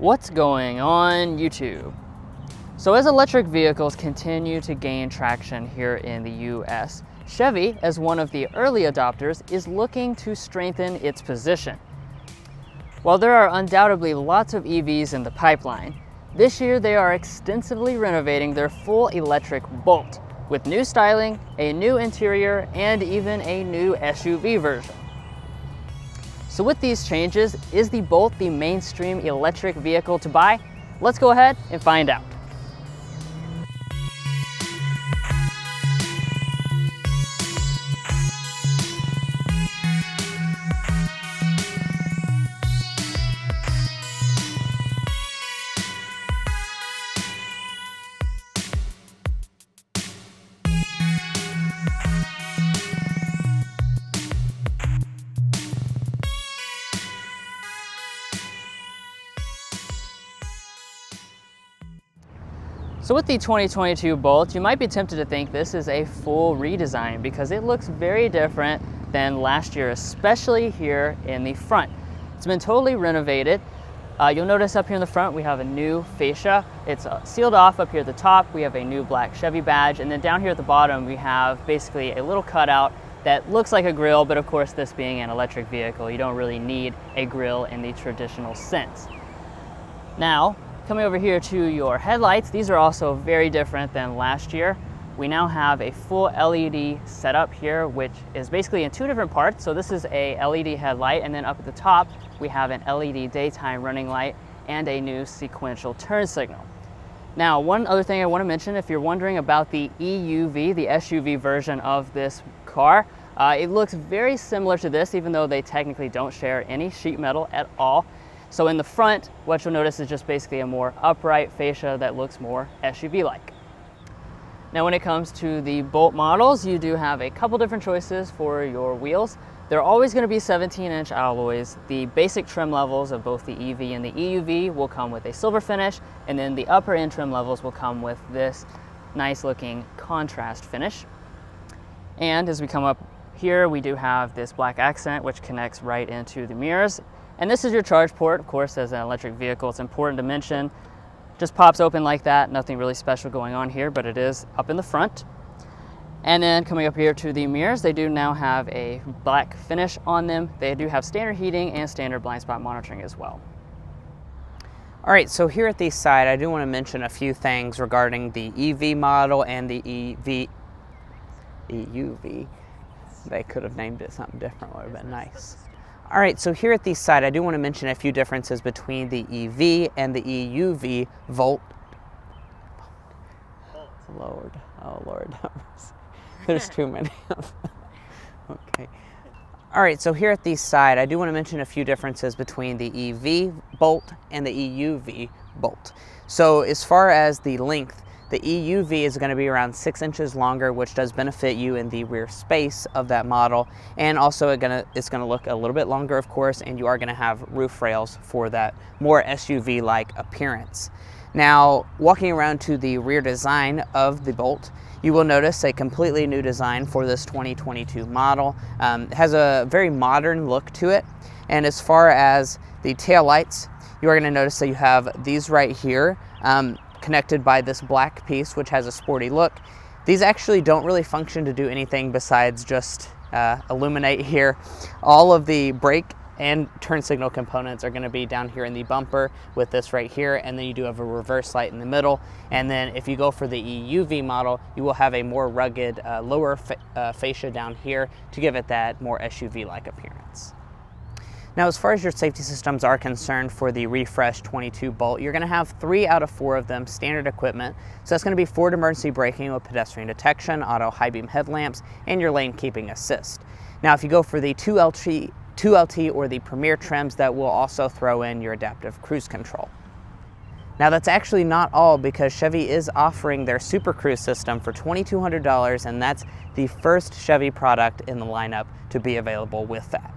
What's going on YouTube? So as electric vehicles continue to gain traction here in the US, Chevy, as one of the early adopters, is looking to strengthen its position. While there are undoubtedly lots of EVs in the pipeline, this year they are extensively renovating their full electric Bolt with new styling, a new interior, and even a new SUV version. So with these changes, is the Bolt the mainstream electric vehicle to buy? Let's go ahead and find out. So with the 2022 Bolt, you might be tempted to think this is a full redesign because it looks very different than last year, especially here in the front. It's been totally renovated. You'll notice up here in the front we have a new fascia. It's sealed off up here at the top. We have a new black Chevy badge, and then down here at the bottom we have basically a little cutout that looks like a grille, but of course this being an electric vehicle, you don't really need a grille in the traditional sense. Now, coming over here to your headlights, these are also very different than last year. We now have a full LED setup here, which is basically in two different parts. So this is a LED headlight, and then up at the top, we have an LED daytime running light and a new sequential turn signal. Now, one other thing I want to mention, if you're wondering about the EUV, the SUV version of this car, it looks very similar to this, even though they technically don't share any sheet metal at all. So in the front, what you'll notice is just basically a more upright fascia that looks more SUV-like. Now when it comes to the Bolt models, you do have a couple different choices for your wheels. They're always going to be 17-inch alloys. The basic trim levels of both the EV and the EUV will come with a silver finish, and then the upper end trim levels will come with this nice looking contrast finish. And as we come up here, we do have this black accent which connects right into the mirrors. And this is your charge port. Of course, as an electric vehicle, it's important to mention, just pops open like that. Nothing really special going on here, but it is up in the front. And then coming up here to the mirrors, they do now have a black finish on them. They do have standard heating and standard blind spot monitoring as well. All right, so here at the side, I do want to mention a few things regarding the EV model and the EUV. They could have named it something different, would have been nice. All right, so here at the side, I do want to mention a few differences between the EV and the EUV Volt. Lord, oh Lord, there's too many of them. Okay. All right, so here at the side, I do want to mention a few differences between the EV Bolt and the EUV Bolt. So as far as the length, the EUV is going to be around 6 inches longer, which does benefit you in the rear space of that model. And also it's going to look a little bit longer, of course, and you are going to have roof rails for that more SUV-like appearance. Now, walking around to the rear design of the Bolt, you will notice a completely new design for this 2022 model. It has a very modern look to it. And as far as the taillights, you are going to notice that you have these right here, connected by this black piece, which has a sporty look. These actually don't really function to do anything besides just illuminate here. All of the brake and turn signal components are going to be down here in the bumper with this right here, and then you do have a reverse light in the middle. And then if you go for the EUV model, you will have a more rugged lower fascia down here to give it that more SUV-like appearance. Now, as far as your safety systems are concerned for the refreshed 22 Bolt, you're going to have 3 out of 4 of them standard equipment. So that's going to be forward emergency braking with pedestrian detection, auto high beam headlamps, and your lane keeping assist. Now, if you go for the 2LT or the Premier trims, that will also throw in your adaptive cruise control. Now, that's actually not all, because Chevy is offering their Super Cruise system for $2,200, and that's the first Chevy product in the lineup to be available with that.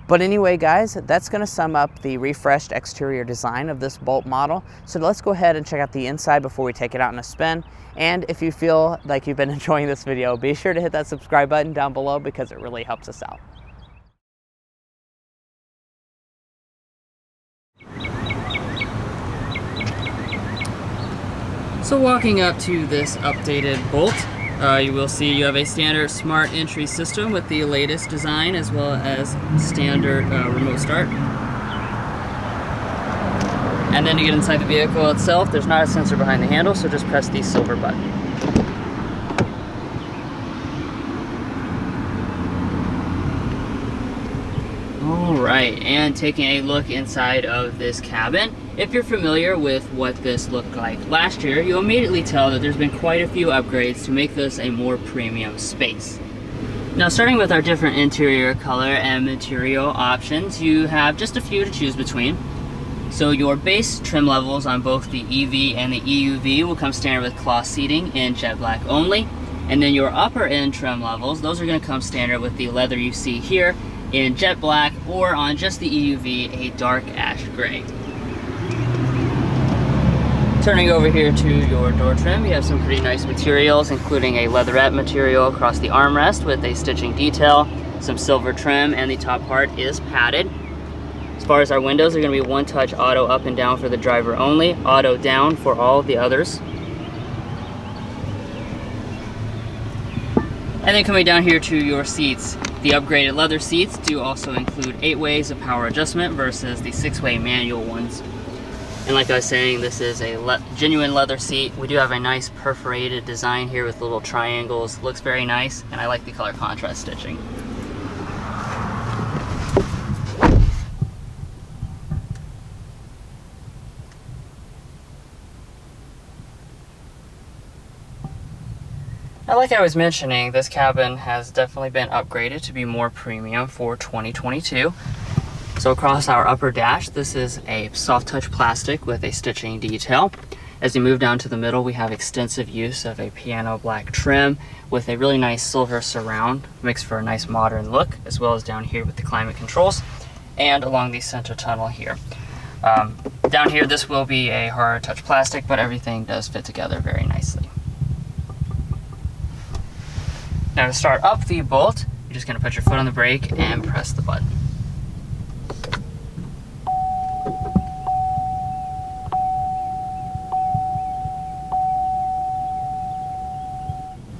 But anyway, guys, that's going to sum up the refreshed exterior design of this Bolt model. So let's go ahead and check out the inside before we take it out in a spin. And if you feel like you've been enjoying this video, be sure to hit that subscribe button down below because it really helps us out. So walking up to this updated Bolt, you will see you have a standard smart entry system with the latest design as well as standard remote start. And then to get inside the vehicle itself, there's not a sensor behind the handle, so just press the silver button. Alright, and taking a look inside of this cabin, if you're familiar with what this looked like last year, you'll immediately tell that there's been quite a few upgrades to make this a more premium space. Now, starting with our different interior color and material options, you have just a few to choose between. So your base trim levels on both the EV and the EUV will come standard with cloth seating in jet black only. And then your upper end trim levels, those are going to come standard with the leather you see here in jet black, or on just the EUV, a dark ash gray. Turning over here to your door trim, you have some pretty nice materials, including a leatherette material across the armrest with a stitching detail, some silver trim, and the top part is padded. As far as our windows, they're going to be one-touch auto up and down for the driver only, auto down for all the others. And then coming down here to your seats, the upgraded leather seats do also include 8 ways of power adjustment versus the 6-way manual ones. And like I was saying, this is a genuine leather seat. We do have a nice perforated design here with little triangles. Looks very nice, and I like the color contrast stitching. Now, like I was mentioning, this cabin has definitely been upgraded to be more premium for 2022. So across our upper dash, this is a soft touch plastic with a stitching detail. As you move down to the middle, we have extensive use of a piano black trim with a really nice silver surround, mixed for a nice modern look, as well as down here with the climate controls and along the center tunnel here. Down here, this will be a hard touch plastic, but everything does fit together very nicely. Now to start up the Bolt, you're just going to put your foot on the brake and press the button.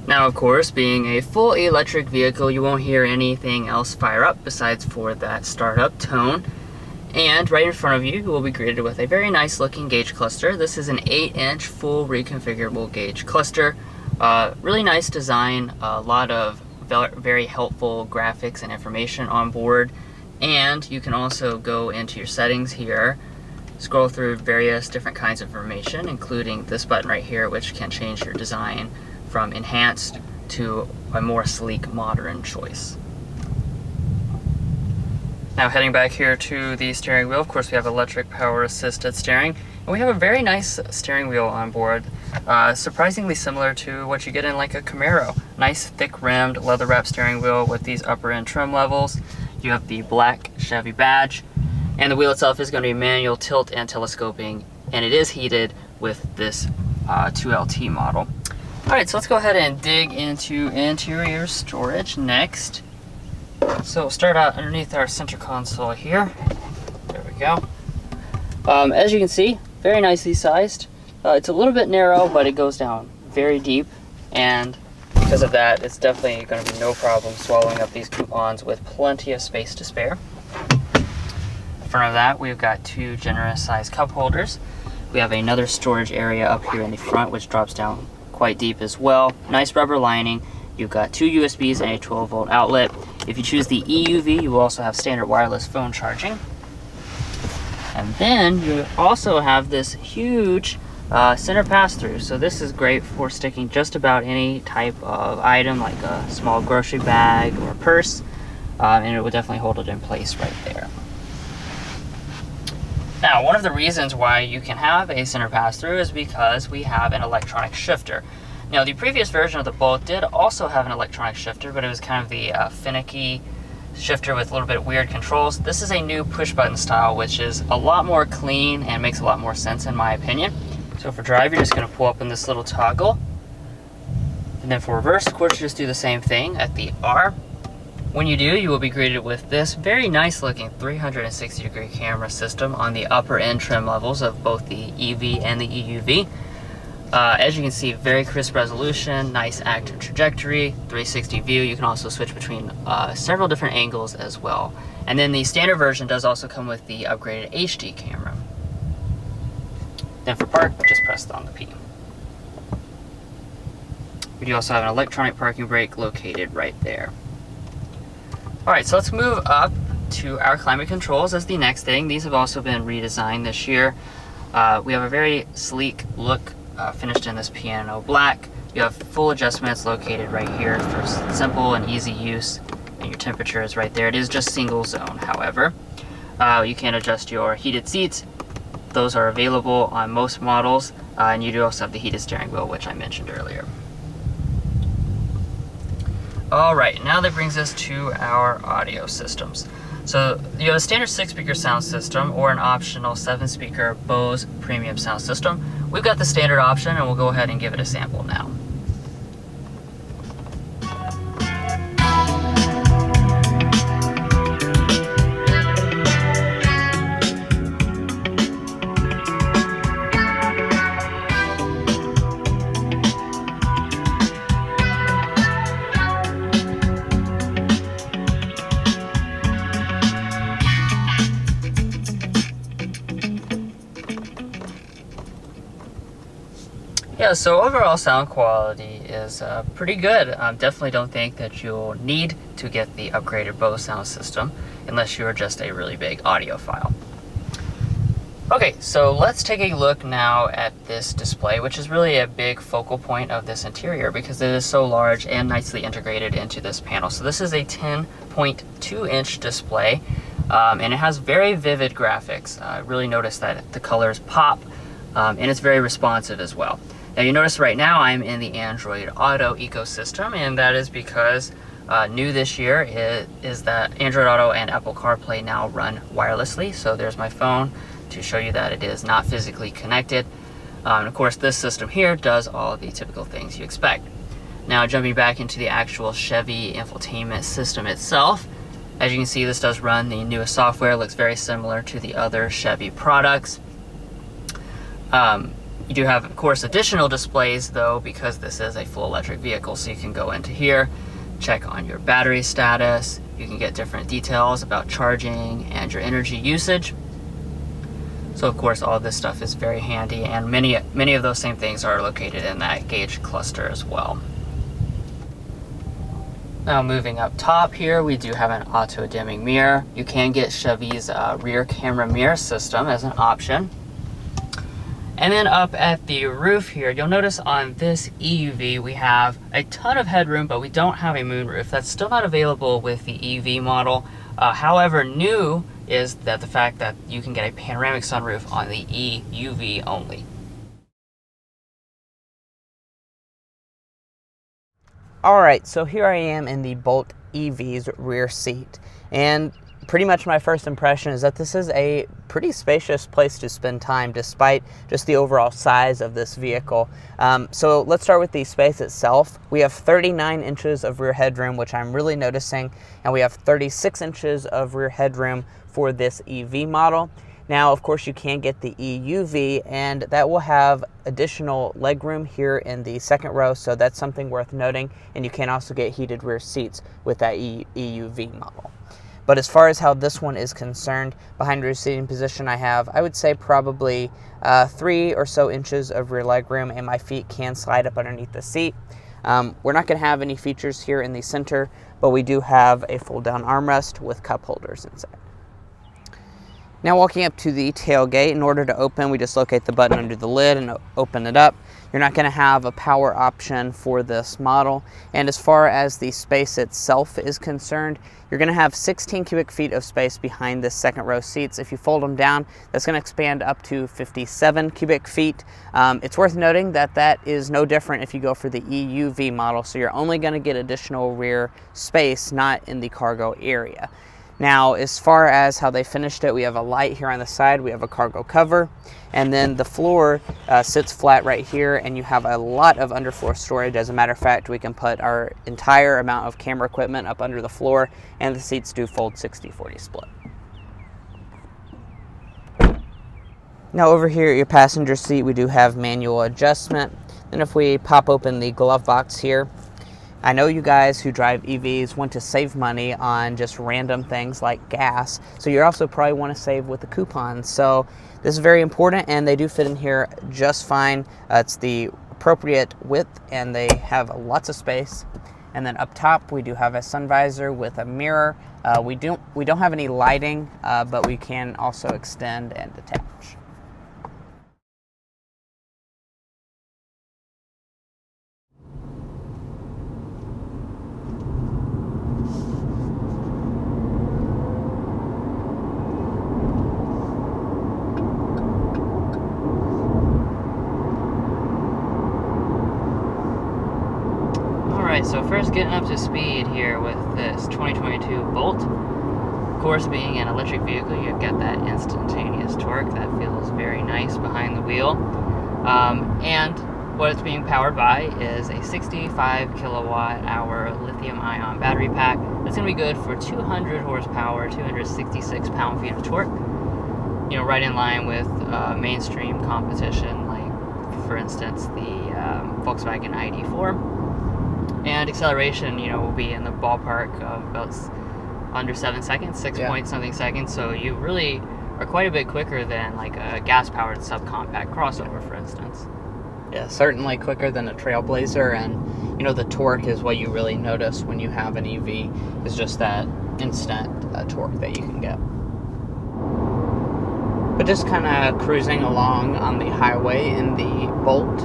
Now, of course, being a full electric vehicle, you won't hear anything else fire up besides for that startup tone. And right in front of you, you will be greeted with a very nice looking gauge cluster. This is an 8-inch full reconfigurable gauge cluster. Really nice design, a lot of very helpful graphics and information on board. And you can also go into your settings here, scroll through various different kinds of information, including this button right here, which can change your design from enhanced to a more sleek, modern choice. Now heading back here to the steering wheel, of course we have electric power assisted steering, and we have a very nice steering wheel on board, surprisingly similar to what you get in like a Camaro. Nice thick rimmed leather wrapped steering wheel with these upper end trim levels. You have the black Chevy badge, and the wheel itself is going to be manual tilt and telescoping, and it is heated with this 2LT model. Alright, so let's go ahead and dig into interior storage next. So we'll start out underneath our center console here. There we go. As you can see, very nicely sized. It's a little bit narrow, but it goes down very deep, and because of that, it's definitely going to be no problem swallowing up these coupons with plenty of space to spare. In front of that, we've got 2 generous sized cup holders. We have another storage area up here in the front, which drops down quite deep as well. Nice rubber lining. You've got 2 USBs and a 12-volt outlet. If you choose the EUV, you will also have standard wireless phone charging. And then you also have this huge center pass-through. So this is great for sticking just about any type of item, like a small grocery bag or purse, and it will definitely hold it in place right there. Now, one of the reasons why you can have a center pass-through is because we have an electronic shifter. Now, the previous version of the Bolt did also have an electronic shifter, but it was kind of the finicky shifter with a little bit weird controls. This is a new push-button style, which is a lot more clean and makes a lot more sense in my opinion. So for drive, you're just going to pull up in this little toggle. And then for reverse, of course, you just do the same thing at the R. When you do, you will be greeted with this very nice looking 360-degree camera system on the upper end trim levels of both the EV and the EUV. As you can see, very crisp resolution, nice active trajectory, 360 view. You can also switch between several different angles as well. And then the standard version does also come with the upgraded HD camera. Then for park, just press on the P. We do also have an electronic parking brake located right there. All right, so let's move up to our climate controls as the next thing. These have also been redesigned this year. We have a very sleek look finished in this piano black. You have full adjustments located right here for simple and easy use, and your temperature is right there. It is just single zone, however. You can adjust your heated seats. Those are available on most models, and you do also have the heated steering wheel, which I mentioned earlier. All right, now that brings us to our audio systems. So you have a standard 6-speaker sound system or an optional 7-speaker Bose premium sound system. We've got the standard option, and we'll go ahead and give it a sample now. Yeah, so overall sound quality is pretty good. Definitely don't think that you'll need to get the upgraded Bose sound system unless you're just a really big audiophile. Okay, so let's take a look now at this display, which is really a big focal point of this interior because it is so large and nicely integrated into this panel. So this is a 10.2-inch display, and it has very vivid graphics. Really notice that the colors pop, and it's very responsive as well. Now you notice right now I'm in the Android Auto ecosystem, and that is because new this year is that Android Auto and Apple CarPlay now run wirelessly. So there's my phone to show you that it is not physically connected. And of course this system here does all the typical things you expect. Now jumping back into the actual Chevy infotainment system itself, as you can see this does run the newest software. It looks very similar to the other Chevy products. You do have, of course, additional displays, though, because this is a full electric vehicle. So you can go into here, check on your battery status. You can get different details about charging and your energy usage. So, of course, all this stuff is very handy, and many of those same things are located in that gauge cluster as well. Now, moving up top here, we do have an auto-dimming mirror. You can get Chevy's rear camera mirror system as an option. And then up at the roof here, you'll notice on this EUV we have a ton of headroom, but we don't have a moonroof. That's still not available with the EV model. However, new is that the fact that you can get a panoramic sunroof on the EUV only. All right, so here I am in the Bolt EV's rear seat, and pretty much my first impression is that this is a pretty spacious place to spend time despite just the overall size of this vehicle. So let's start with the space itself. We have 39 inches of rear headroom, which I'm really noticing, and we have 36 inches of rear headroom for this EV model. Now, of course, you can get the EUV, and that will have additional legroom here in the second row, so that's something worth noting, and you can also get heated rear seats with that EUV model. But as far as how this one is concerned, behind rear seating position, I would say probably 3 or so inches of rear legroom, and my feet can slide up underneath the seat. We're not going to have any features here in the center, but we do have a fold-down armrest with cup holders inside. Now walking up to the tailgate, in order to open, we just locate the button under the lid and open it up. You're not going to have a power option for this model. And as far as the space itself is concerned, you're going to have 16 cubic feet of space behind the second row seats. If you fold them down, that's going to expand up to 57 cubic feet. It's worth noting that that is no different if you go for the EUV model. So you're only going to get additional rear space, not in the cargo area. Now, as far as how they finished it, we have a light here on the side, we have a cargo cover, and then the floor sits flat right here, and you have a lot of underfloor storage. As a matter of fact, we can put our entire amount of camera equipment up under the floor, and the seats do fold 60-40 split. Now over here at your passenger seat, we do have manual adjustment. And if we pop open the glove box here, I know you guys who drive EVs want to save money on just random things like gas. So you also probably want to save with the coupons. So this is very important, and they do fit in here just fine. It's the appropriate width, and they have lots of space. And then up top, we do have a sun visor with a mirror. We don't have any lighting, but we can also extend and detach. Alright, so first getting up to speed here with this 2022 Bolt. Of course, being an electric vehicle, you get that instantaneous torque that feels very nice behind the wheel. And what it's being powered by is a 65 kilowatt hour lithium ion battery pack. That's going to be good for 200 horsepower, 266 pound-feet of torque. You know, right in line with mainstream competition, like for instance the Volkswagen ID4. And acceleration, you know, will be in the ballpark of about under 7 seconds, 6 point something seconds. So you really are quite a bit quicker than like a gas-powered subcompact crossover, for instance. Yeah, certainly quicker than a Trailblazer, and you know the torque is what you really notice when you have an EV, is just that instant torque that you can get. But just kind of cruising along on the highway in the Bolt.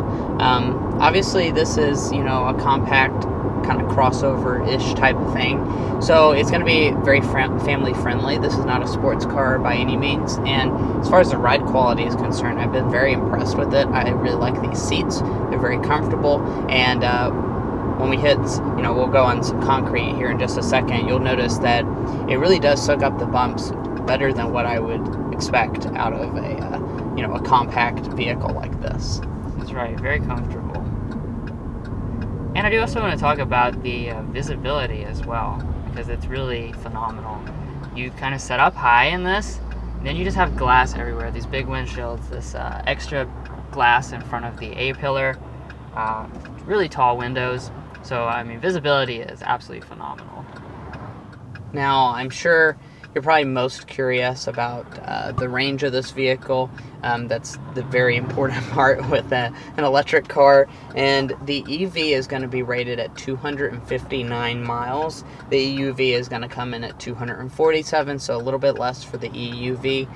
Obviously, this is, you know, a compact kind of crossover-ish type of thing. So it's going to be very family-friendly. This is not a sports car by any means. And as far as the ride quality is concerned, I've been very impressed with it. I really like these seats. They're very comfortable. And when we hit, you know, we'll go on some concrete here in just a second, you'll notice that it really does soak up the bumps better than what I would expect out of a, you know, a compact vehicle like this. That's right, very comfortable. And I do also want to talk about the visibility as well, because it's really phenomenal. You kind of set up high in this, and then you just have glass everywhere, these big windshields, this extra glass in front of the A-pillar, really tall windows. So, I mean, visibility is absolutely phenomenal. Now, I'm sure you're probably most curious about the range of this vehicle. That's the very important part with an electric car. And the EV is going to be rated at 259 miles. The EUV is going to come in at 247, so a little bit less for the EUV.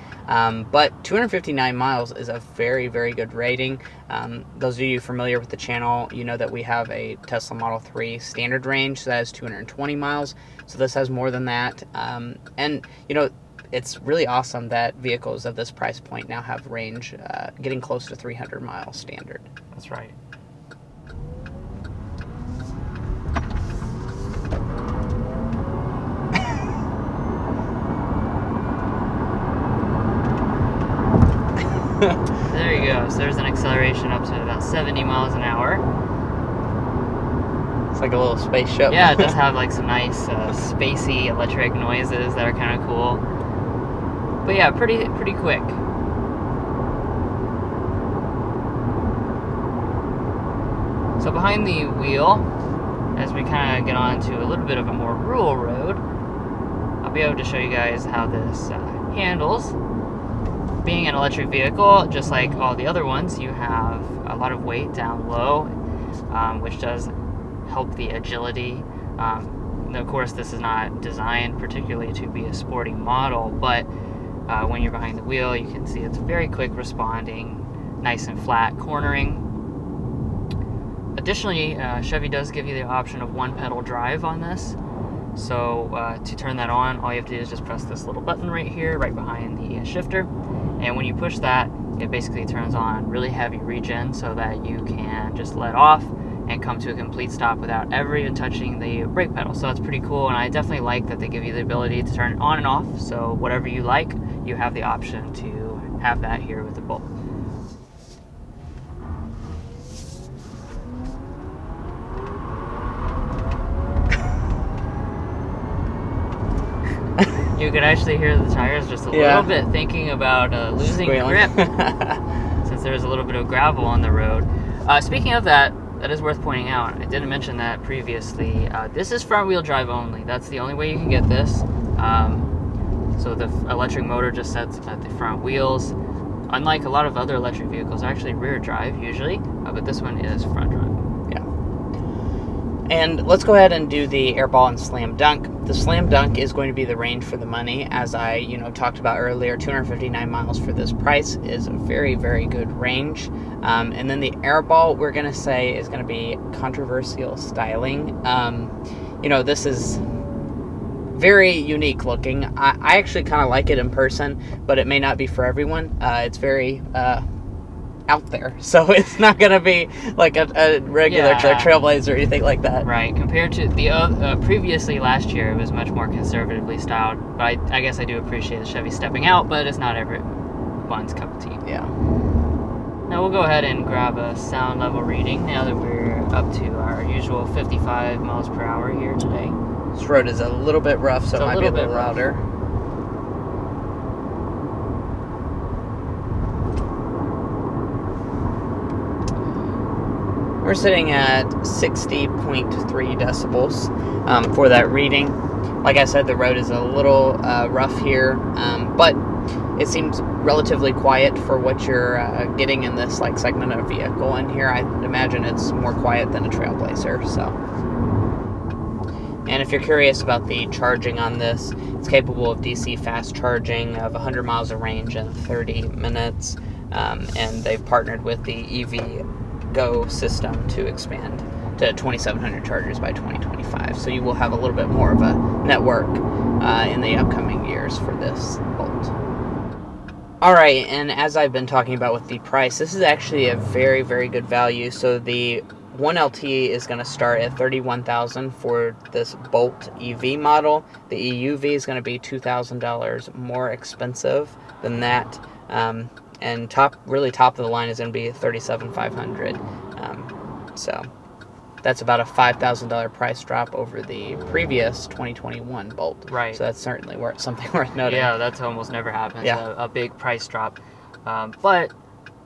But 259 miles is a very, very good rating. Those of you familiar with the channel, you know that we have a Tesla Model 3 standard range, so that is 220 miles. So this has more than that. And, you know, it's really awesome that vehicles of this price point now have range getting close to 300 miles standard. That's right. There you go. So there's an acceleration up to about 70 miles an hour. It's like a little spaceship. Yeah, it does have like some nice spacey electric noises that are kind of cool. But yeah, pretty quick. So behind the wheel, as we kind of get on to a little bit of a more rural road, I'll be able to show you guys how this handles. Being an electric vehicle, just like all the other ones, you have a lot of weight down low, which does help the agility. Of course, this is not designed particularly to be a sporty model, but when you're behind the wheel, you can see it's very quick responding, nice and flat cornering. Additionally, Chevy does give you the option of one pedal drive on this. So to turn that on, all you have to do is just press this little button right here, right behind the shifter. And when you push that, it basically turns on really heavy regen so that you can just let off and come to a complete stop without ever even touching the brake pedal. So that's pretty cool, and I definitely like that they give you the ability to turn it on and off. So whatever you like, you have the option to have that here with the Bolt. You you could actually hear the tires just a Yeah. little bit thinking about losing Squealing. grip since there's a little bit of gravel on the road. Speaking of that, that is worth pointing out. I didn't mention that previously. This is front-wheel drive only. That's the only way you can get this. So the electric motor just sets at the front wheels. Unlike a lot of other electric vehicles, they're actually rear drive usually, but this one is front drive. Yeah. And let's go ahead and do the airball and slam dunk. The slam dunk is going to be the range for the money, as I talked about earlier. 259 miles for this price is a very, very good range. And then the airball, we're going to say, is going to be controversial styling. This is very unique looking. I actually kind of like it in person, but it may not be for everyone. It's very out there, so it's not going to be like a regular Trailblazer or anything like that. Right. Compared to the previously last year, it was much more conservatively styled. But I guess I do appreciate the Chevy stepping out, but it's not everyone's cup of tea. Yeah. Now we'll go ahead and grab a sound level reading now that we're up to our usual 55 miles per hour here today. This road is a little bit rough, so It's it might be a little bit rough. louder. We're sitting at 60.3 decibels for that reading. Like I said, the road is a little rough here, but it seems relatively quiet for what you're getting in this segment of vehicle. And here, I imagine it's more quiet than a Trailblazer. So, and if you're curious about the charging on this, it's capable of DC fast charging of 100 miles of range in 30 minutes, and they've partnered with the EV Go system to expand to 2,700 chargers by 2025. So you will have a little bit more of a network in the upcoming years for this Bolt. All right, and as I've been talking about with the price, this is actually a very, very good value. So the 1LT is going to start at $31,000 for this Bolt EV model. The EUV is going to be $2,000 more expensive than that. And top of the line is going to be $37,500. So that's about a $5,000 price drop over the previous 2021 Bolt. Right. So that's certainly something worth noting. Yeah, that's almost never happens. Yeah. A big price drop, but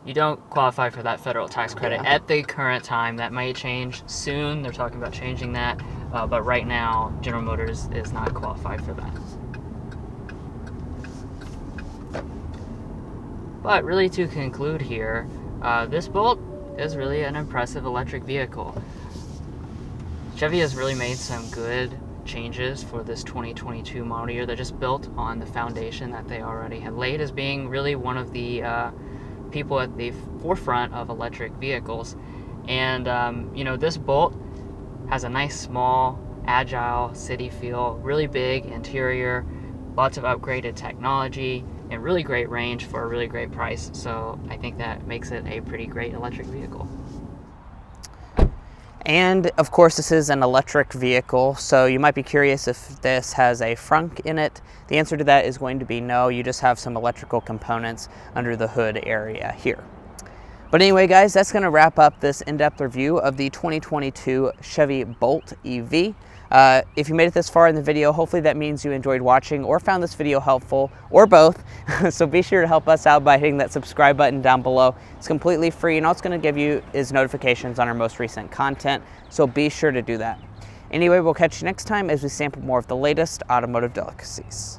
you don't qualify for that federal tax credit at the current time. That might change soon. They're talking about changing that, but right now, General Motors is not qualified for that. But really, to conclude here, this Bolt is really an impressive electric vehicle. Chevy has really made some good changes for this 2022 model year. They're just built on the foundation that they already have laid as being really one of the people at the forefront of electric vehicles. And, this Bolt has a nice, small, agile city feel, really big interior, lots of upgraded technology, and really great range for a really great price. So I think that makes it a pretty great electric vehicle. And of course, this is an electric vehicle, so you might be curious if this has a frunk in it. The answer to that is going to be no. You just have some electrical components under the hood area here. But anyway, guys, that's going to wrap up this in-depth review of the 2022 Chevy Bolt EV. If you made it this far in the video, hopefully that means you enjoyed watching or found this video helpful, or both. So be sure to help us out by hitting that subscribe button down below. It's completely free, and all it's going to give you is notifications on our most recent content, so be sure to do that. Anyway, we'll catch you next time as we sample more of the latest automotive delicacies.